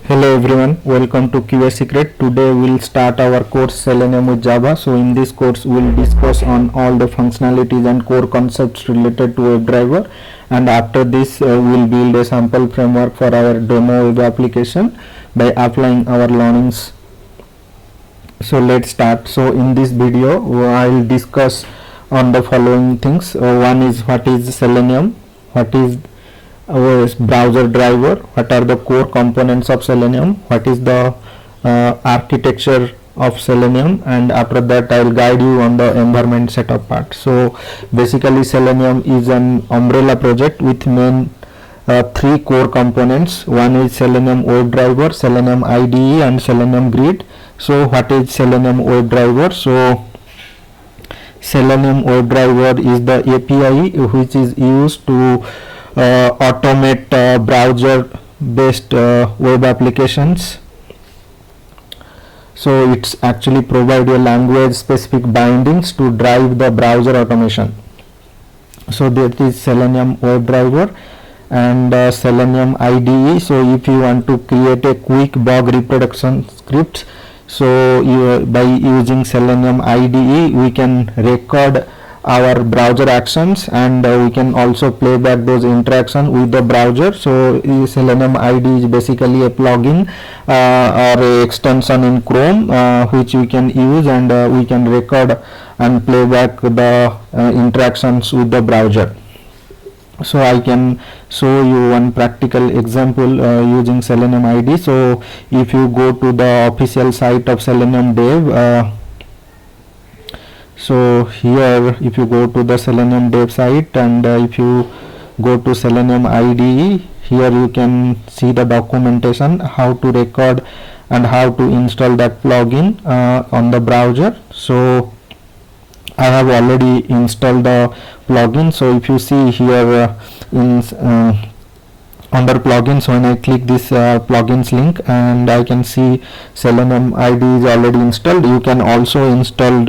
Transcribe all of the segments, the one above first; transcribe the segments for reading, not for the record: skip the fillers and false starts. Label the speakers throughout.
Speaker 1: Hello everyone, welcome to QA Secret. Today we'll start our course Selenium with Java. So in this course we'll discuss on all the functionalities and core concepts related to WebDriver, and after this we'll build a sample framework for our demo web application by applying our learnings. So let's start. So in this video I'll discuss on the following things. One is what is Selenium, what is our browser driver, what are the core components of Selenium, what is the architecture of Selenium, and after that I will guide you on the environment setup part. So basically Selenium is an umbrella project with main three core components. One is Selenium WebDriver, Selenium IDE, and Selenium Grid. So what is Selenium WebDriver? So Selenium WebDriver is the API which is used to automate browser based web applications. So it's actually provide a language specific bindings to drive the browser automation. So that is Selenium WebDriver and Selenium IDE. So if you want to create a quick bug reproduction script, so by using Selenium IDE we can record our browser actions, and we can also play back those interactions with the browser. So Selenium IDE is basically a plugin or a extension in Chrome which we can use, and we can record and play back the interactions with the browser. So I can show you one practical example using Selenium IDE. So if you go to the official site of Selenium Dev, so here if you go to the Selenium Dev site, and if you go to Selenium IDE, here you can see the documentation how to record and how to install that plugin on the browser. So I have already installed the plugin. So if you see here in under plugins, when I click this plugins link, and I can see Selenium IDE is already installed. You can also install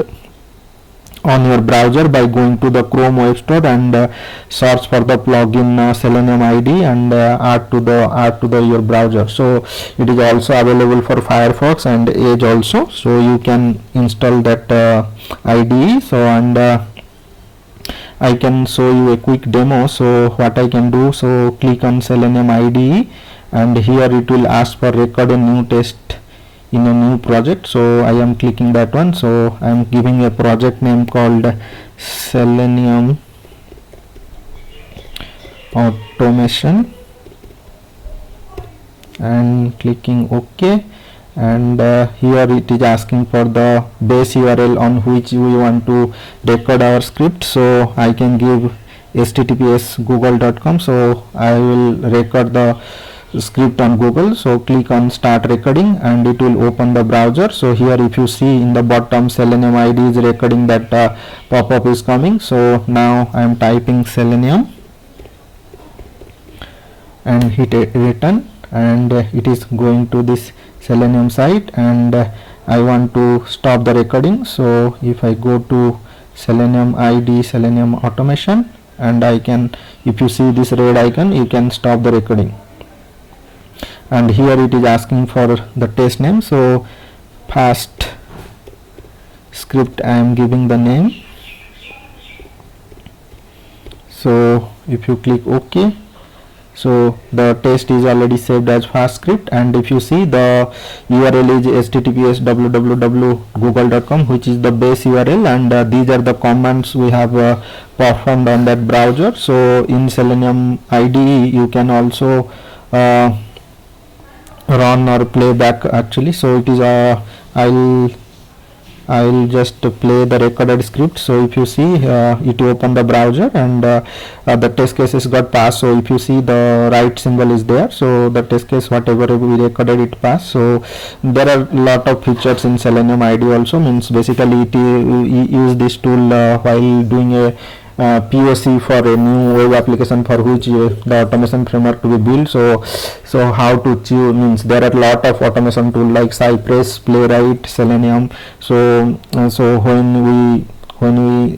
Speaker 1: on your browser by going to the Chrome Web Store and search for the plugin Selenium IDE and add to the your browser. So it is also available for Firefox and Edge also. So you can install that IDE. So and I can show you a quick demo. So what I can do, so click on Selenium IDE, and here it will ask for record a new test in a new project. So I am clicking that one. So I am giving a project name called Selenium Automation and clicking OK, and here it is asking for the base URL on which we want to record our script. So I can give https google.com. so I will record the script on Google. So click on start recording and it will open the browser. So here if you see in the bottom Selenium IDE is recording, that pop-up is coming. So now I am typing Selenium and hit return, and it is going to this Selenium site, and I want to stop the recording. So if I go to Selenium IDE, Selenium Automation, and I can, if you see this red icon, you can stop the recording. And here it is asking for the test name. So fast script I am giving the name. So if you click OK, so the test is already saved as fast script, and if you see the URL is https www.google.com, which is the base URL, and these are the commands we have performed on that browser. So in Selenium IDE you can also run or play back actually. So it is I'll just play the recorded script. So if you see it open the browser, and the test cases got passed. So if you see the right symbol is there, so the test case whatever we recorded it passed. So there are lot of features in Selenium IDE also, means basically it use this tool while doing a POC for a new web application for which the automation framework to be built. So how to choose, means there are a lot of automation tool like Cypress, Playwright, Selenium. So when we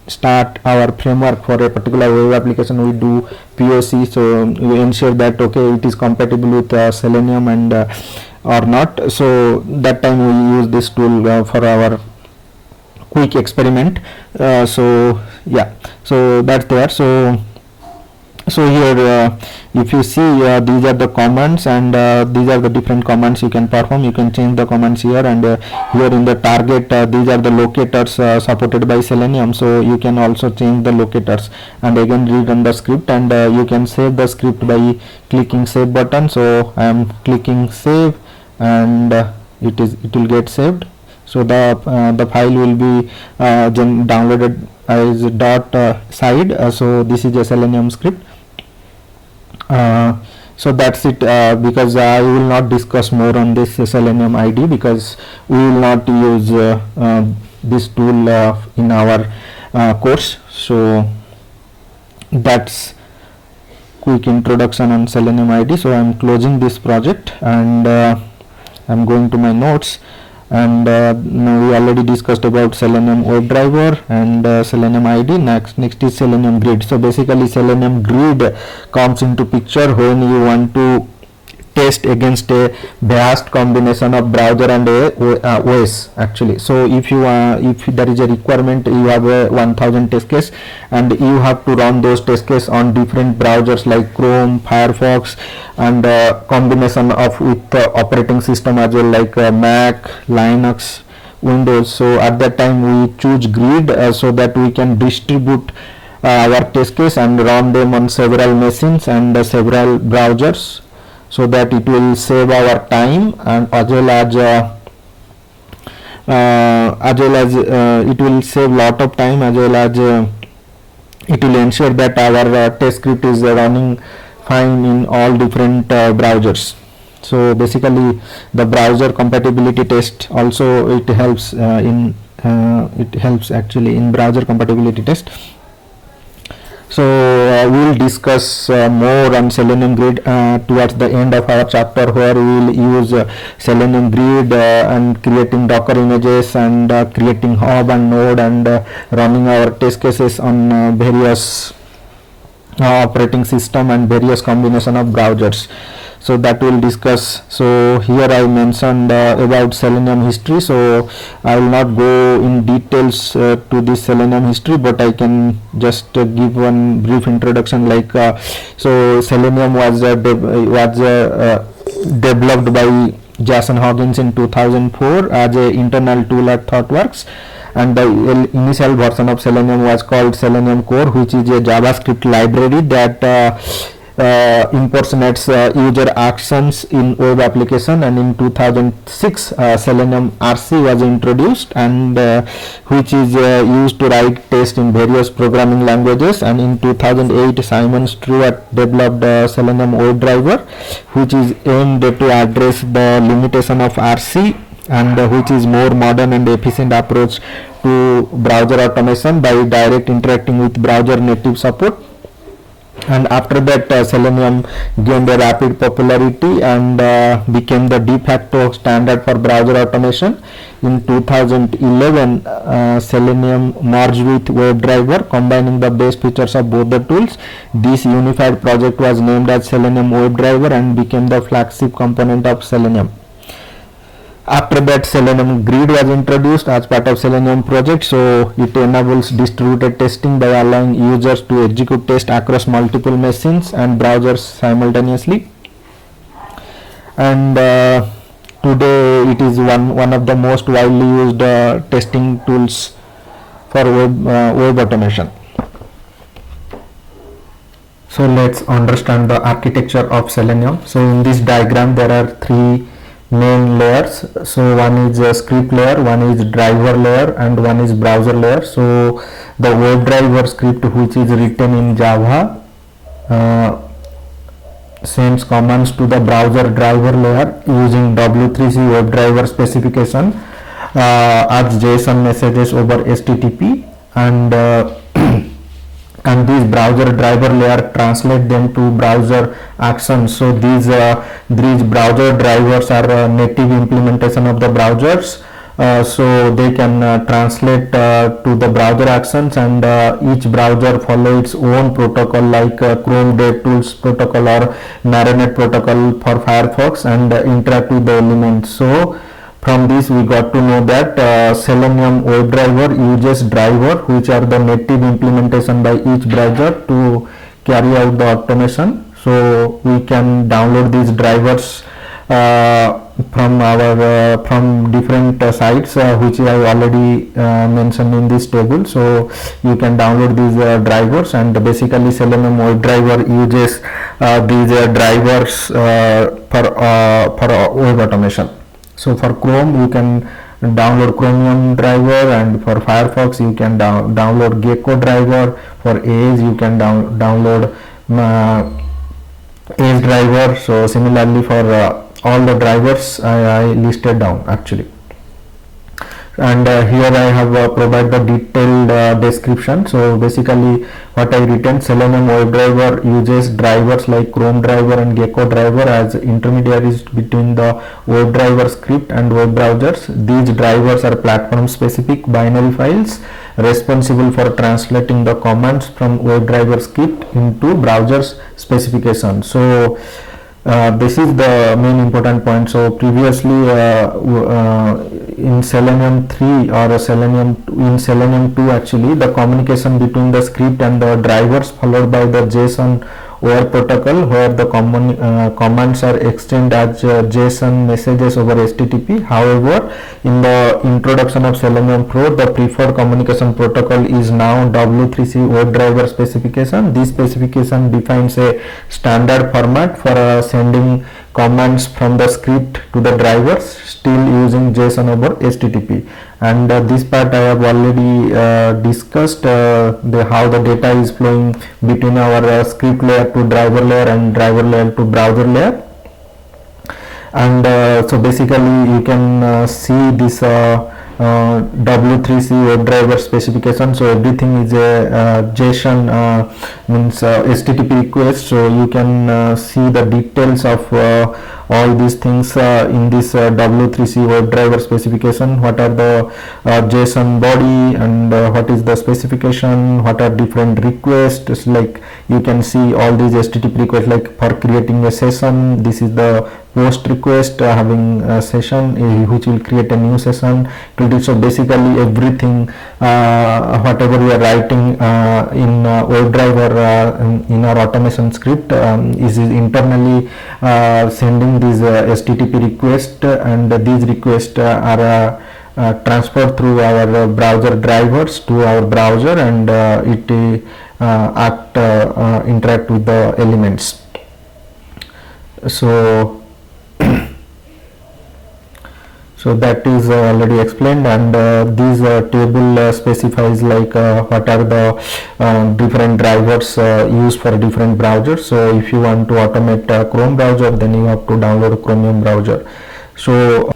Speaker 1: start our framework for a particular web application, we do POC, so we ensure that okay, it is compatible with Selenium and or not. So that time we use this tool for our quick experiment. So yeah, so that's there. So here if you see these are the commands, and these are the different commands you can perform. You can change the commands here, and here in the target these are the locators supported by Selenium, so you can also change the locators and again rerun the script, and you can save the script by clicking save button. So I am clicking save, and it will get saved. So the file will be downloaded as .side. So this is a Selenium script. So that's it, because I will not discuss more on this Selenium IDE, because we will not use this tool in our course. So that's quick introduction on Selenium IDE. So I'm closing this project, and I'm going to my notes. And now we already discussed about Selenium WebDriver and Selenium IDE. Next is Selenium Grid. So basically Selenium Grid comes into picture when you want to test against a vast combination of browser and OS actually. So if there is a requirement, you have a 1000 test case, and you have to run those test case on different browsers like Chrome, Firefox, and combination of with operating system as well, like Mac, Linux, Windows. So at that time we choose Grid so that we can distribute our test case and run them on several machines and several browsers, so that it will save our time, and as well as it will save lot of time, as well as it will ensure that our test script is running fine in all different browsers. So basically the browser compatibility test also it helps actually in browser compatibility test. So we will discuss more on Selenium Grid towards the end of our chapter, where we will use Selenium Grid and creating Docker images, and creating hub and node, and running our test cases on various operating system and various combination of browsers. So that we'll discuss. So here I mentioned about Selenium history, so I will not go in details to this Selenium history, but I can just give one brief introduction. Like so Selenium was developed by Jason Huggins in 2004 as a internal tool at ThoughtWorks, and the initial version of Selenium was called Selenium Core, which is a JavaScript library that impersonates user actions in web application. And in 2006 Selenium RC was introduced, and which is used to write tests in various programming languages. And in 2008 Simon Stewart developed Selenium WebDriver, which is aimed to address the limitation of RC, and which is more modern and efficient approach to browser automation by direct interacting with browser native support. And after that Selenium gained a rapid popularity and became the de facto standard for browser automation. In 2011 Selenium merged with WebDriver, combining the best features of both the tools. This unified project was named as Selenium WebDriver and became the flagship component of Selenium. After that Selenium Grid was introduced as part of Selenium project. So it enables distributed testing by allowing users to execute tests across multiple machines and browsers simultaneously. And today it is one of the most widely used testing tools for web automation. So let's understand the architecture of Selenium. So in this diagram there are three main layers. So one is a script layer, one is driver layer, and one is browser layer. So the WebDriver script, which is written in Java, sends commands to the browser driver layer using W3C WebDriver specification as JSON messages over HTTP, and these browser driver layer translate them to browser actions. So these browser drivers are a native implementation of the browsers so they can translate to the browser actions, and each browser follow its own protocol, like Chrome DevTools protocol or Marinate protocol for Firefox, and interact with the elements. So from this we got to know that Selenium WebDriver uses driver, which are the native implementation by each browser to carry out the automation. So we can download these drivers from our from different sites, which I already mentioned in this table. So you can download these drivers, and basically Selenium WebDriver uses these drivers for web automation. So for Chrome you can download Chromium driver, and for Firefox you can download Gecko driver. For Edge you can download Edge driver. So similarly for all the drivers I listed down actually. And here I have provided the detailed description. So basically what I written, Selenium WebDriver uses drivers like Chrome driver and Gecko driver as intermediaries between the WebDriver script and web browsers. These drivers are platform specific binary files responsible for translating the commands from WebDriver script into browser's specification. So this is the main important point. So previously in Selenium 3 or in Selenium 2 actually, the communication between the script and the drivers followed by the JSON OR protocol, where the commands are exchanged as JSON messages over HTTP. However, in the introduction of Selenium Pro, the preferred communication protocol is now W3C WebDriver specification. This specification defines a standard format for sending commands from the script to the drivers, still using JSON over HTTP. And this part I have already discussed, how the data is flowing between our script layer to driver layer and driver layer to browser layer. And so basically you can see this W3C WebDriver specification. So everything is a JSON means HTTP request. So you can see the details of all these things in this W3C WebDriver specification. What are the JSON body, and what is the specification, what are different requests. Like you can see all these HTTP requests, like for creating a session, this is the post request having a session which will create a new session. So basically everything whatever we are writing in WebDriver in our automation script is internally sending these HTTP requests, and these requests are transferred through our browser drivers to our browser, and it interact with the elements. So that is already explained, and this table specifies like what are the different drivers used for different browsers. So if you want to automate Chrome browser, then you have to download Chromium browser. So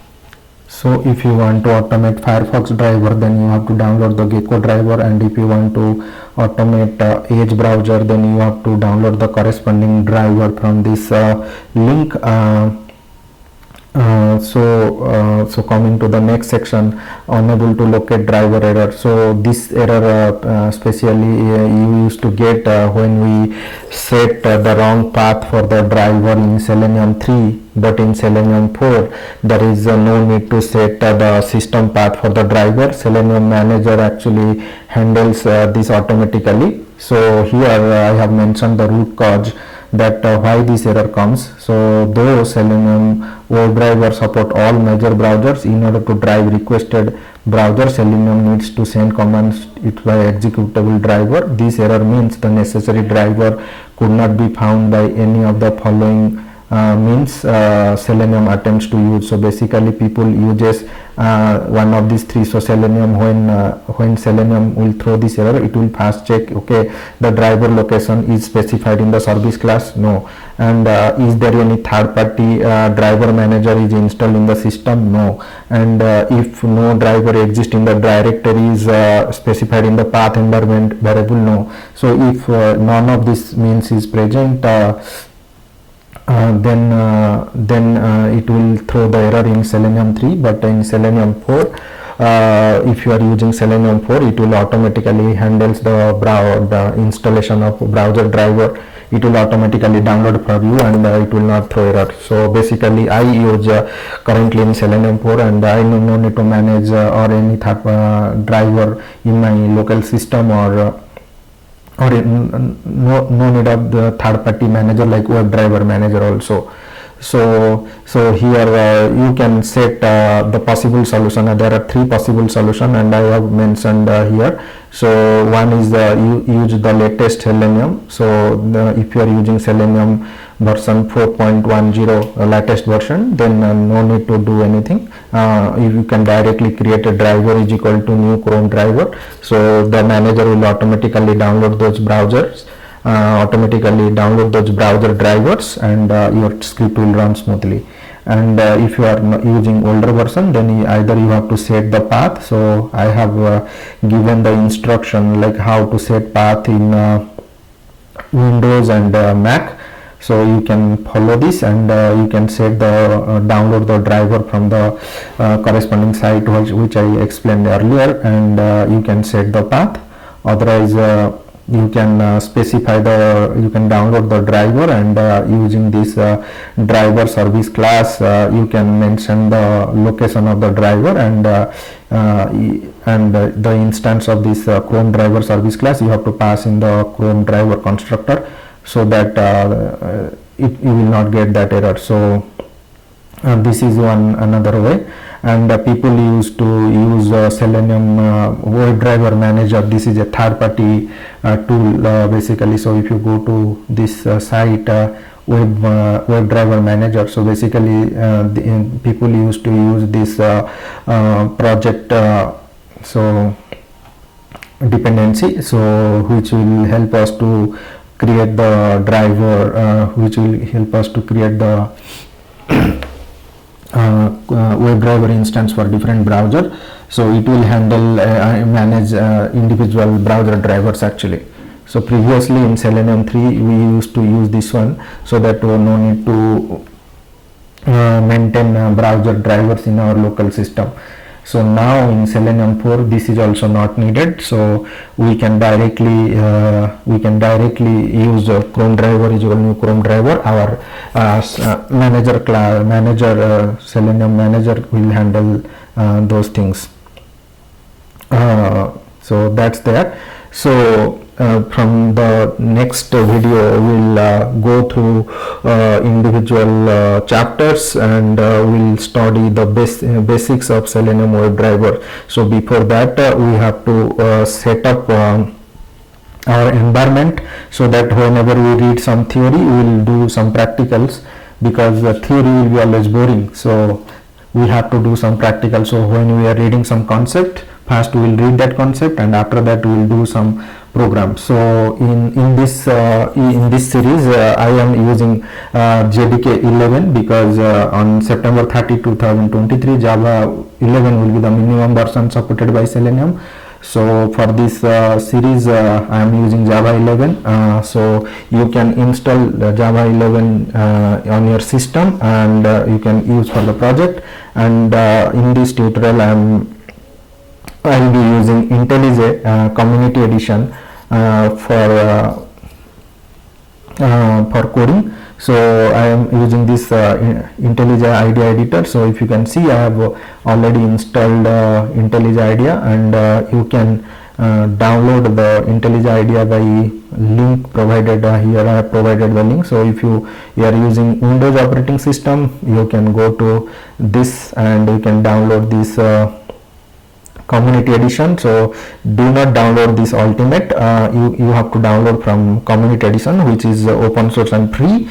Speaker 1: if you want to automate Firefox driver, then you have to download the Gecko driver, and if you want to automate Edge browser, then you have to download the corresponding driver from this link. So coming to the next section, unable to locate driver error. So this error especially you used to get when we set the wrong path for the driver in Selenium 3, but in Selenium 4 there is no need to set the system path for the driver. Selenium Manager actually handles this automatically. So here I have mentioned the root cause that why this error comes. So though Selenium WebDriver support all major browsers, in order to drive requested browser, Selenium needs to send commands it by executable driver. This error means the necessary driver could not be found by any of the following means Selenium attempts to use. So basically people uses one of these three. So Selenium, when Selenium will throw this error, it will fast check, okay, the driver location is specified in the service class, no, and is there any third party driver manager is installed in the system, no, and if no driver exists in the directory is specified in the path environment variable, no. So if none of this means is present, then it will throw the error in Selenium 3, but in Selenium 4, if you are using Selenium 4, it will automatically handles the installation of browser driver. It will automatically download for you, and it will not throw error. So basically I use currently in Selenium 4, and I no need to manage or any driver in my local system, or no need of the third party manager like WebDriver manager also. So here you can set the possible solution. There are 3 possible solution, and I have mentioned here. So one is use the latest Selenium. So if you are using Selenium version 4.10 latest version, then no need to do anything. You can directly create a driver is equal to new Chrome driver. So the manager will automatically download those browsers, browser drivers, and your script will run smoothly. And if you are using older version, then either you have to set the path. So I have given the instruction like how to set path in Windows and Mac. So you can follow this, and you can set the download the driver from the corresponding site which I explained earlier, and you can set the path. Otherwise you can specify you can download the driver, and using this driver service class you can mention the location of the driver, and the instance of this Chrome driver service class you have to pass in the Chrome driver constructor, so that you will not get that error. So this is another way. And people used to use Selenium WebDriver manager. This is a third party tool basically. So if you go to this site WebDriver manager, so basically people used to use this project so dependency, so which will help us to create the driver, which will help us to create the WebDriver instance for different browser. So it will handle manage individual browser drivers actually. So previously in Selenium 3 we used to use this one, so that no need to maintain browser drivers in our local system. So now in Selenium 4 this is also not needed. So we can directly use Chrome driver is equal to new Chrome driver. Our manager Selenium manager will handle those things. So that's there. So from the next video we'll go through individual chapters, and we'll study the basics of Selenium WebDriver. So before that we have to set up our environment, so that whenever we read some theory we will do some practicals, because the theory will be always boring. So we have to do some practical. So when we are reading some concept, first we will read that concept, and after that we will do some program. So in this series I am using JDK 11, because on September 30, 2023 Java 11 will be the minimum version supported by Selenium. So for this series I am using Java 11. So you can install Java 11 on your system, and you can use for the project. And in this tutorial I will be using IntelliJ Community Edition for coding. So I am using this IntelliJ IDEA editor. So if you can see, I have already installed IntelliJ IDEA, and you can download the IntelliJ IDEA by link provided here. I have provided the link. So if you are using Windows operating system, you can go to this and you can download this community edition. So do not download this ultimate. You have to download from community edition, which is open source and free.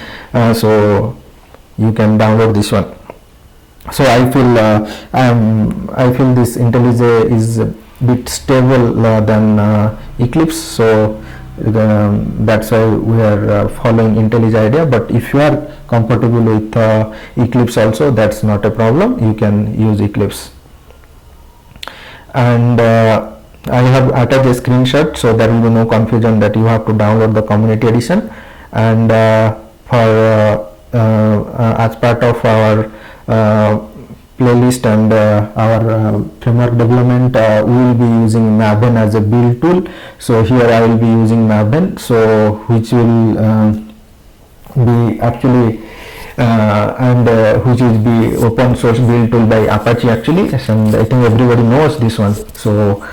Speaker 1: So you can download this one. So I feel this IntelliJ is a bit stable than Eclipse. So that's why we are following IntelliJ IDEA. But if you are compatible with Eclipse also, that's not a problem. You can use Eclipse. And I have attached a screenshot, so there will be no confusion that you have to download the community edition. And for as part of our playlist and our framework development, we will be using Maven as a build tool. So here I will be using Maven, so which will be actually and which will be open source build tool by Apache actually, and I think everybody knows this one. So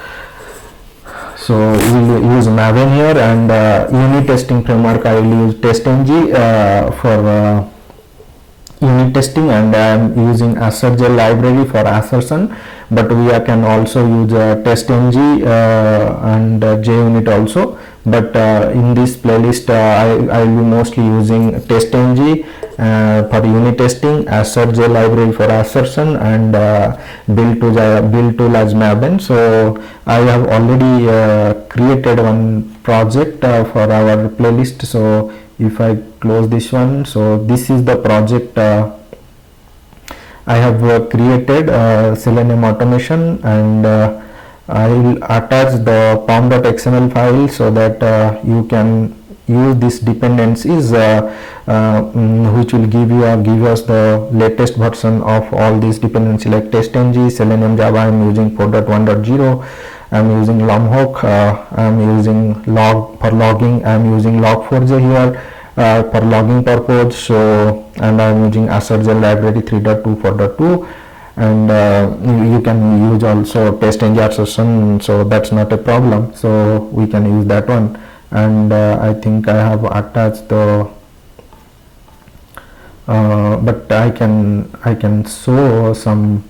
Speaker 1: we will use Maven here, and unit testing framework I will use TestNG for unit testing, and I am using Assergel library for assertion, but we can also use TestNG and JUnit also, but in this playlist I will be mostly using TestNG for unit testing, Assergel library for assertion, and build tool as Maven. So I have already created one project for our playlist. So if I close this one, so this is the project I have created, Selenium automation, and I will attach the pom.xml file so that you can use these dependencies which will give us the latest version of all these dependencies like TestNG, Selenium Java. I am using 4.1.0. I am using Lomhook, I am using log for logging, I am using log4j here for logging purpose. So, and I am using Assergel library 3.2, 4.2, and you can use also TestNG assertion, so that's not a problem. So we can use that one, and I think I have attached the but I can show some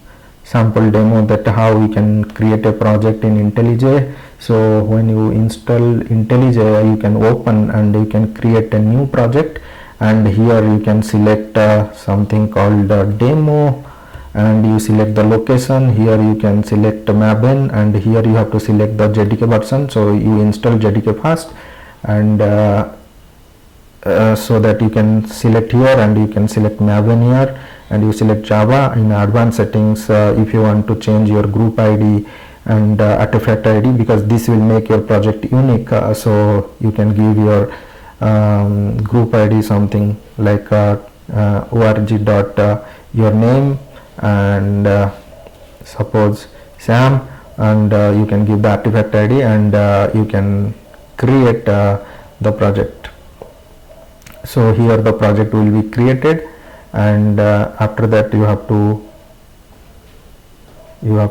Speaker 1: sample demo that how we can create a project in IntelliJ. So when you install IntelliJ, you can open and you can create a new project, and here you can select something called demo, and you select the location. Here you can select Maven, and here you have to select the JDK version. So you install JDK first, and so that you can select here, and you can select Maven here, and you select Java. In advanced settings, if you want to change your group ID and artifact ID, because this will make your project unique, so you can give your group ID something like org dot your name, and suppose Sam, and you can give the artifact ID, and you can create the project. So here the project will be created, and after that you have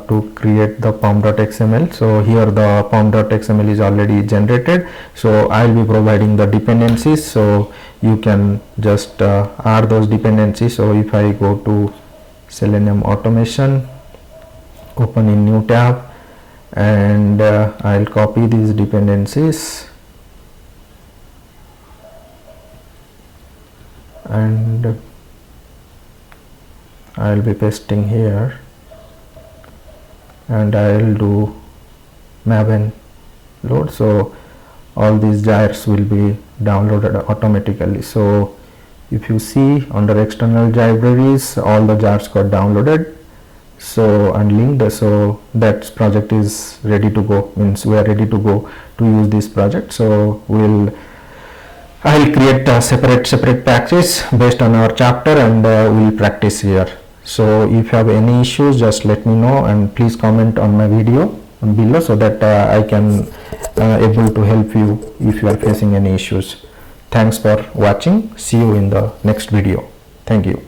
Speaker 1: to create the pom.xml. So here the pom.xml is already generated, so I will be providing the dependencies, so you can just add those dependencies. So if I go to Selenium automation, open in new tab, and I'll copy these dependencies, and I'll be pasting here, and I'll do Maven load. So all these jars will be downloaded automatically. So if you see under external libraries, all the jars got downloaded, so and linked. So that project is ready to go, means we are ready to go to use this project. So I'll create separate patches based on our chapter, and we'll practice here. So if you have any issues, just let me know, and please comment on my video below, so that I can able to help you if you are facing any issues. Thanks for watching. See you in the next video. Thank you.